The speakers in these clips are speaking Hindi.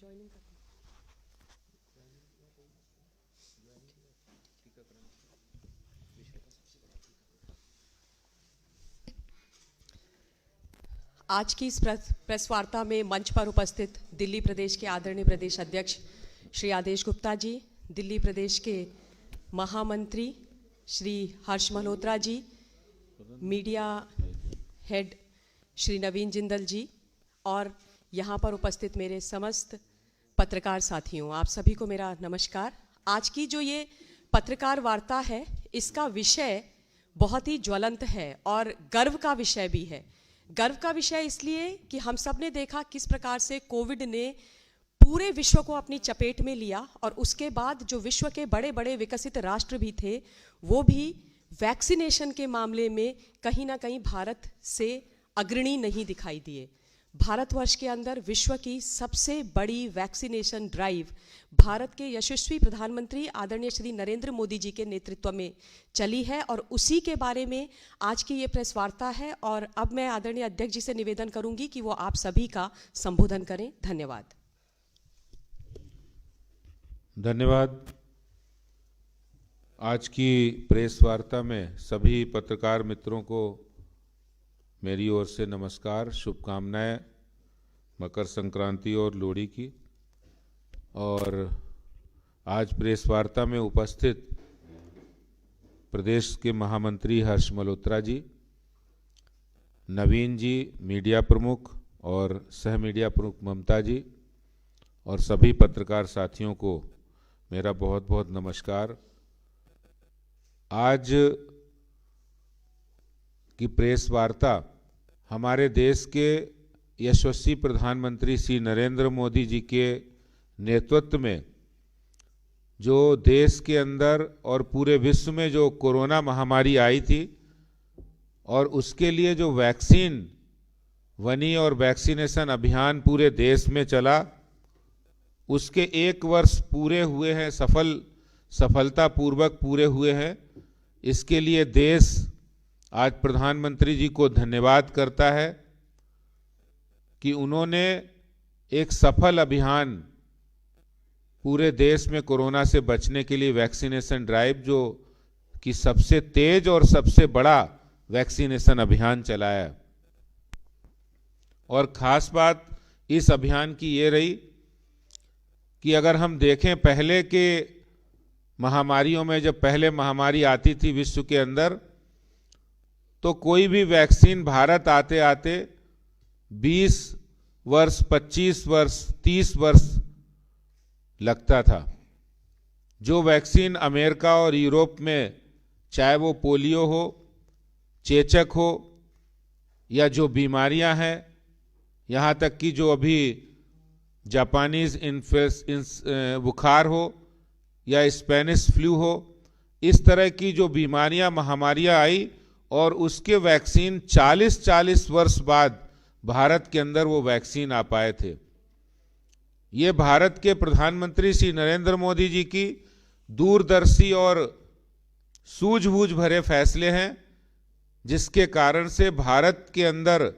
आज की इस प्रेस वार्ता में मंच पर उपस्थित दिल्ली प्रदेश के आदरणीय प्रदेश अध्यक्ष श्री आदेश गुप्ता जी, दिल्ली प्रदेश के महामंत्री श्री हर्ष मल्होत्रा जी, मीडिया हेड श्री नवीन जिंदल जी और यहाँ पर उपस्थित मेरे समस्त पत्रकार साथियों, आप सभी को मेरा नमस्कार। आज की जो ये पत्रकार वार्ता है, इसका विषय बहुत ही ज्वलंत है और गर्व का विषय भी है। गर्व का विषय इसलिए कि हम सब ने देखा किस प्रकार से कोविड ने पूरे विश्व को अपनी चपेट में लिया और उसके बाद जो विश्व के बड़े बड़े विकसित राष्ट्र भी थे वो भी वैक्सीनेशन के मामले में कहीं ना कहीं भारत से अग्रणी नहीं दिखाई दिए। भारतवर्ष के अंदर विश्व की सबसे बड़ी वैक्सीनेशन ड्राइव भारत के यशस्वी प्रधानमंत्री आदरणीय श्री नरेंद्र मोदी जी के नेतृत्व में चली है और उसी के बारे में आज की ये प्रेस वार्ता है। और अब मैं आदरणीय अध्यक्ष जी से निवेदन करूंगी कि वो आप सभी का संबोधन करें। धन्यवाद। धन्यवाद। आज की प्रेस वार्ता में सभी पत्रकार मित्रों को मेरी ओर से नमस्कार, शुभकामनाएं मकर संक्रांति और लोहड़ी की। और आज प्रेस वार्ता में उपस्थित प्रदेश के महामंत्री हर्ष मल्होत्रा जी, नवीन जी मीडिया प्रमुख और सह मीडिया प्रमुख ममता जी और सभी पत्रकार साथियों को मेरा बहुत बहुत नमस्कार। आज की प्रेस वार्ता हमारे देश के यशस्वी प्रधानमंत्री श्री नरेंद्र मोदी जी के नेतृत्व में जो देश के अंदर और पूरे विश्व में जो कोरोना महामारी आई थी और उसके लिए जो वैक्सीन बनी और वैक्सीनेशन अभियान पूरे देश में चला, उसके 1 वर्ष पूरे हुए हैं, सफलतापूर्वक पूरे हुए हैं। इसके लिए देश आज प्रधानमंत्री जी को धन्यवाद करता है कि उन्होंने एक सफल अभियान पूरे देश में कोरोना से बचने के लिए वैक्सीनेशन ड्राइव जो कि सबसे तेज और सबसे बड़ा वैक्सीनेशन अभियान चलाया। और खास बात इस अभियान की ये रही कि अगर हम देखें पहले के महामारियों में, जब पहले महामारी आती थी विश्व के अंदर, तो कोई भी वैक्सीन भारत आते आते 20 वर्ष, 25 वर्ष, 30 वर्ष लगता था। जो वैक्सीन अमेरिका और यूरोप में, चाहे वो पोलियो हो, चेचक हो या जो बीमारियां हैं, यहाँ तक कि जो अभी जापानीज बुखार हो या स्पेनिश फ्लू हो, इस तरह की जो बीमारियां, महामारियां आई और उसके वैक्सीन 40-40 वर्ष बाद भारत के अंदर वो वैक्सीन आ पाए थे। ये भारत के प्रधानमंत्री श्री नरेंद्र मोदी जी की दूरदर्शी और सूझबूझ भरे फैसले हैं, जिसके कारण से भारत के अंदर,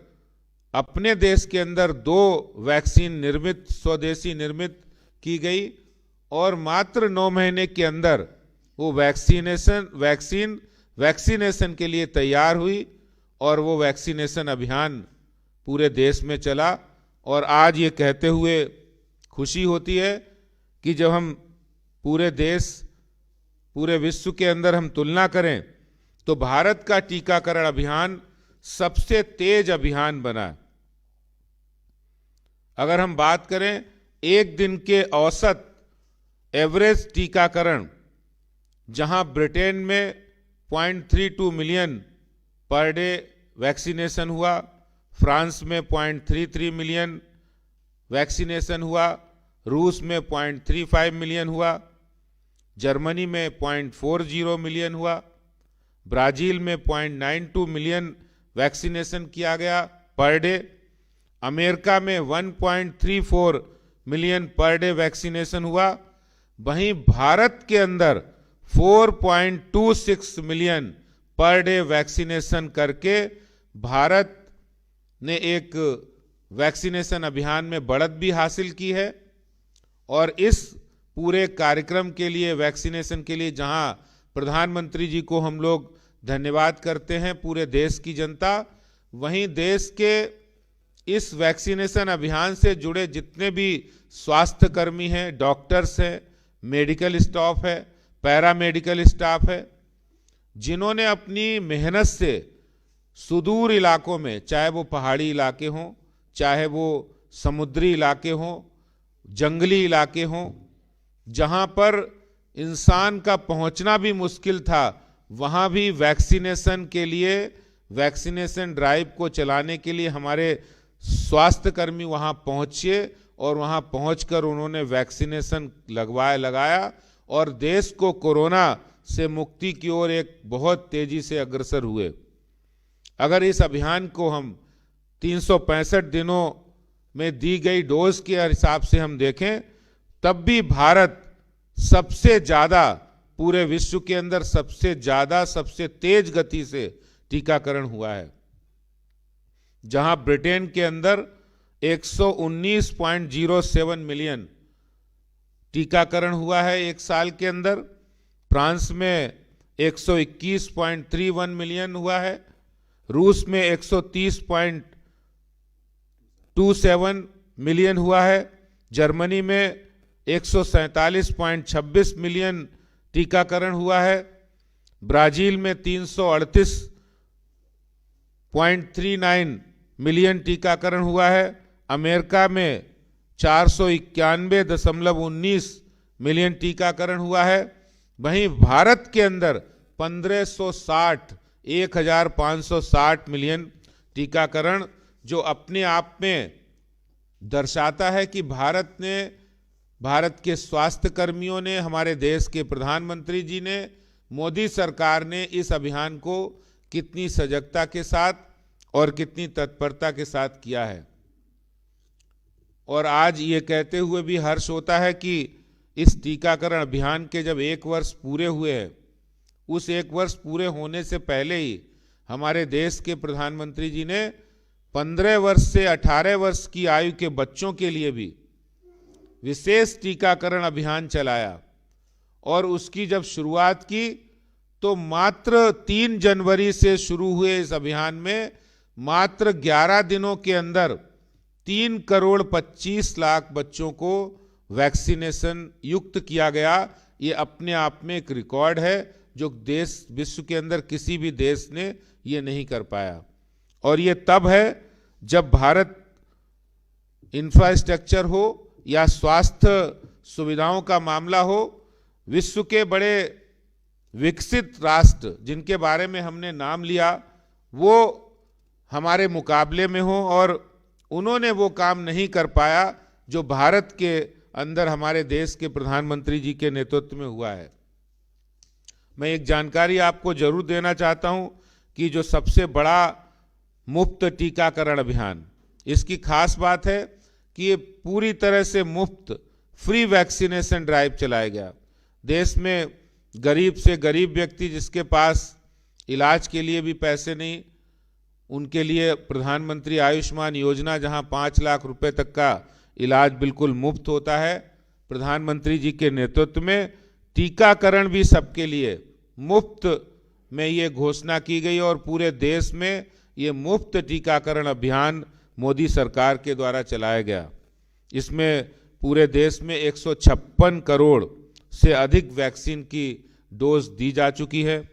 अपने देश के अंदर 2 वैक्सीन निर्मित, स्वदेशी निर्मित की गई और मात्र 9 महीने के अंदर वो वैक्सीनेशन के लिए तैयार हुई और वो वैक्सीनेशन अभियान पूरे देश में चला। और आज ये कहते हुए खुशी होती है कि जब हम पूरे देश, पूरे विश्व के अंदर हम तुलना करें तो भारत का टीकाकरण अभियान सबसे तेज अभियान बना। अगर हम बात करें एक दिन के औसत एवरेज टीकाकरण, जहां ब्रिटेन में 0.32 मिलियन पर डे वैक्सीनेशन हुआ, फ्रांस में 0.33 मिलियन वैक्सीनेशन हुआ, रूस में 0.35 मिलियन हुआ, जर्मनी में 0.40 मिलियन हुआ, ब्राजील में 0.92 मिलियन वैक्सीनेशन किया गया पर डे, अमेरिका में 1.34 मिलियन पर डे वैक्सीनेशन हुआ। वहीं भारत के अंदर 4.26 मिलियन पर डे वैक्सीनेशन करके भारत ने एक वैक्सीनेशन अभियान में बढ़त भी हासिल की है। और इस पूरे कार्यक्रम के लिए, वैक्सीनेशन के लिए, जहां प्रधानमंत्री जी को हम लोग धन्यवाद करते हैं, पूरे देश की जनता, वहीं देश के इस वैक्सीनेशन अभियान से जुड़े जितने भी स्वास्थ्य कर्मी हैं, डॉक्टर्स हैं, मेडिकल स्टाफ है, पैरा मेडिकल स्टाफ है, जिन्होंने अपनी मेहनत से सुदूर इलाकों में, चाहे वो पहाड़ी इलाके हों, चाहे वो समुद्री इलाके हों, जंगली इलाके हों, जहां पर इंसान का पहुंचना भी मुश्किल था, वहां भी वैक्सीनेशन के लिए, वैक्सीनेशन ड्राइव को चलाने के लिए हमारे स्वास्थ्य कर्मी वहां पहुंचे और वहां पहुंचकर उन्होंने वैक्सीनेशन लगाया और देश को कोरोना से मुक्ति की ओर एक बहुत तेजी से अग्रसर हुए। अगर इस अभियान को हम 365 दिनों में दी गई डोज के हिसाब से हम देखें, तब भी भारत सबसे ज्यादा, पूरे विश्व के अंदर सबसे ज्यादा, सबसे तेज गति से टीकाकरण हुआ है। जहां ब्रिटेन के अंदर 119.07 मिलियन टीकाकरण हुआ है एक साल के अंदर, फ्रांस में 121.31 मिलियन हुआ है, रूस में 130.27 मिलियन हुआ है, जर्मनी में 147.26 मिलियन टीकाकरण हुआ है, ब्राजील में 338.39 मिलियन टीकाकरण हुआ है, अमेरिका में 491.19 मिलियन टीकाकरण हुआ है। वहीं भारत के अंदर 1560 मिलियन टीकाकरण, जो अपने आप में दर्शाता है कि भारत के स्वास्थ्य कर्मियों ने, हमारे देश के प्रधानमंत्री जी ने, मोदी सरकार ने इस अभियान को कितनी सजगता के साथ और कितनी तत्परता के साथ किया है। और आज ये कहते हुए भी हर्ष होता है कि इस टीकाकरण अभियान के जब 1 वर्ष पूरे हुए हैं, उस 1 वर्ष पूरे होने से पहले ही हमारे देश के प्रधानमंत्री जी ने 15 वर्ष से 18 वर्ष की आयु के बच्चों के लिए भी विशेष टीकाकरण अभियान चलाया। और उसकी जब शुरुआत की तो मात्र 3 जनवरी से शुरू हुए इस अभियान में मात्र 11 दिनों के अंदर 3,25,00,000 बच्चों को वैक्सीनेशन युक्त किया गया। ये अपने आप में एक रिकॉर्ड है जो देश, विश्व के अंदर किसी भी देश ने ये नहीं कर पाया। और ये तब है जब भारत इंफ्रास्ट्रक्चर हो या स्वास्थ्य सुविधाओं का मामला हो, विश्व के बड़े विकसित राष्ट्र जिनके बारे में हमने नाम लिया, वो हमारे मुकाबले में हो, और उन्होंने वो काम नहीं कर पाया जो भारत के अंदर हमारे देश के प्रधानमंत्री जी के नेतृत्व में हुआ है। मैं एक जानकारी आपको जरूर देना चाहता हूं कि जो सबसे बड़ा मुफ्त टीकाकरण अभियान, इसकी खास बात है कि ये पूरी तरह से मुफ्त, फ्री वैक्सीनेशन ड्राइव चलाया गया। देश में गरीब से गरीब व्यक्ति जिसके पास इलाज के लिए भी पैसे नहीं, उनके लिए प्रधानमंत्री आयुष्मान योजना, जहां 5 लाख रुपए तक का इलाज बिल्कुल मुफ्त होता है, प्रधानमंत्री जी के नेतृत्व में टीकाकरण भी सबके लिए मुफ्त में ये घोषणा की गई और पूरे देश में ये मुफ्त टीकाकरण अभियान मोदी सरकार के द्वारा चलाया गया। इसमें पूरे देश में 156 करोड़ से अधिक वैक्सीन की डोज दी जा चुकी है,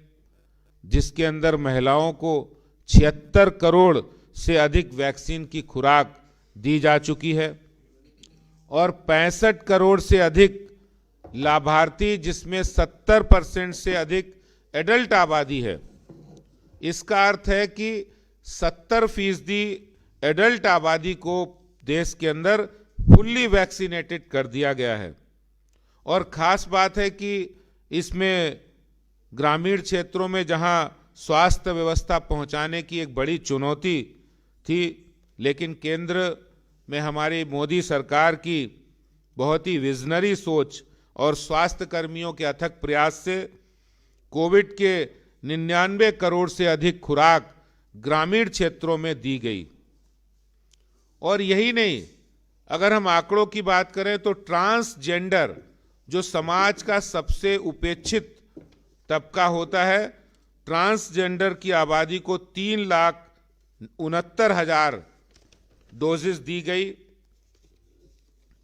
जिसके अंदर महिलाओं को 76 करोड़ से अधिक वैक्सीन की खुराक दी जा चुकी है और 65 करोड़ से अधिक लाभार्थी, जिसमें 70% से अधिक एडल्ट आबादी है। इसका अर्थ है कि 70% एडल्ट आबादी को देश के अंदर फुल्ली वैक्सीनेटेड कर दिया गया है। और खास बात है कि इसमें ग्रामीण क्षेत्रों में जहां स्वास्थ्य व्यवस्था पहुंचाने की एक बड़ी चुनौती थी, लेकिन केंद्र में हमारी मोदी सरकार की बहुत ही विजनरी सोच और स्वास्थ्य कर्मियों के अथक प्रयास से कोविड के 99 करोड़ से अधिक खुराक ग्रामीण क्षेत्रों में दी गई। और यही नहीं, अगर हम आंकड़ों की बात करें तो ट्रांसजेंडर जो समाज का सबसे उपेक्षित तबका होता है, ट्रांसजेंडर की आबादी को 3,69,000 डोजेस दी गई।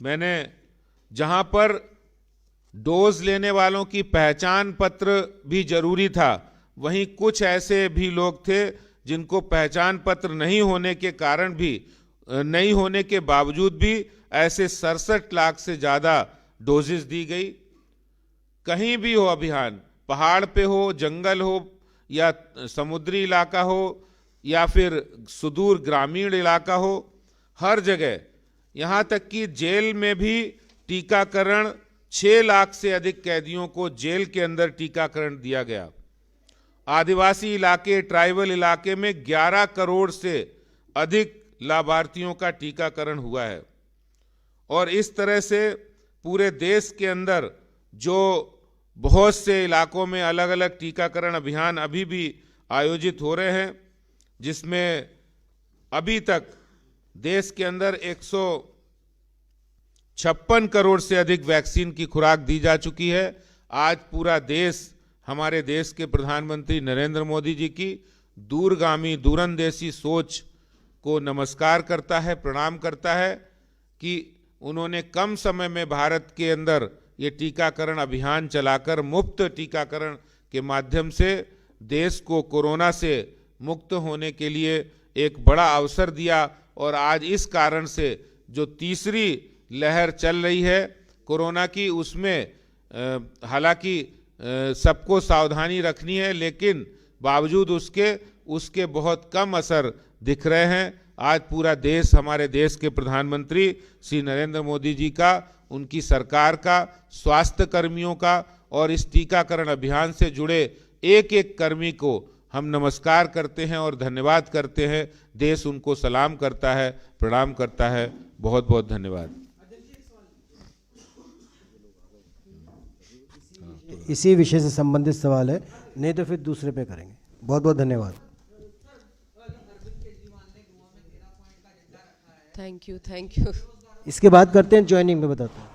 मैंने जहां पर डोज लेने वालों की पहचान पत्र भी जरूरी था, वहीं कुछ ऐसे भी लोग थे जिनको पहचान पत्र नहीं होने के कारण भी, नहीं होने के बावजूद भी ऐसे 67 लाख से ज्यादा डोजेस दी गई। कहीं भी हो अभियान, पहाड़ पे हो, जंगल हो, या समुद्री इलाका हो, या फिर सुदूर ग्रामीण इलाका हो, हर जगह, यहां तक कि जेल में भी टीकाकरण, 6 लाख से अधिक कैदियों को जेल के अंदर टीकाकरण दिया गया। आदिवासी इलाके, ट्राइबल इलाके में 11 करोड़ से अधिक लाभार्थियों का टीकाकरण हुआ है। और इस तरह से पूरे देश के अंदर जो बहुत से इलाकों में अलग अलग टीकाकरण अभियान अभी भी आयोजित हो रहे हैं, जिसमें अभी तक देश के अंदर 156 करोड़ से अधिक वैक्सीन की खुराक दी जा चुकी है। आज पूरा देश हमारे देश के प्रधानमंत्री नरेंद्र मोदी जी की दूरगामी, दूरंदेशी सोच को नमस्कार करता है, प्रणाम करता है कि उन्होंने कम समय में भारत के अंदर ये टीकाकरण अभियान चलाकर मुफ्त टीकाकरण के माध्यम से देश को कोरोना से मुक्त होने के लिए एक बड़ा अवसर दिया। और आज इस कारण से जो तीसरी लहर चल रही है कोरोना की, उसमें हालांकि सबको सावधानी रखनी है, लेकिन बावजूद उसके बहुत कम असर दिख रहे हैं। आज पूरा देश, हमारे देश के प्रधानमंत्री श्री नरेंद्र मोदी जी का, उनकी सरकार का, स्वास्थ्य कर्मियों का और इस टीकाकरण अभियान से जुड़े एक एक कर्मी को हम नमस्कार करते हैं और धन्यवाद करते हैं। देश उनको सलाम करता है, प्रणाम करता है। बहुत बहुत धन्यवाद। इसी विषय से संबंधित सवाल है, नहीं तो फिर दूसरे पे करेंगे। बहुत बहुत धन्यवाद। Thank you. इसके बाद करते हैं ज्वाइनिंग में, बताते हैं।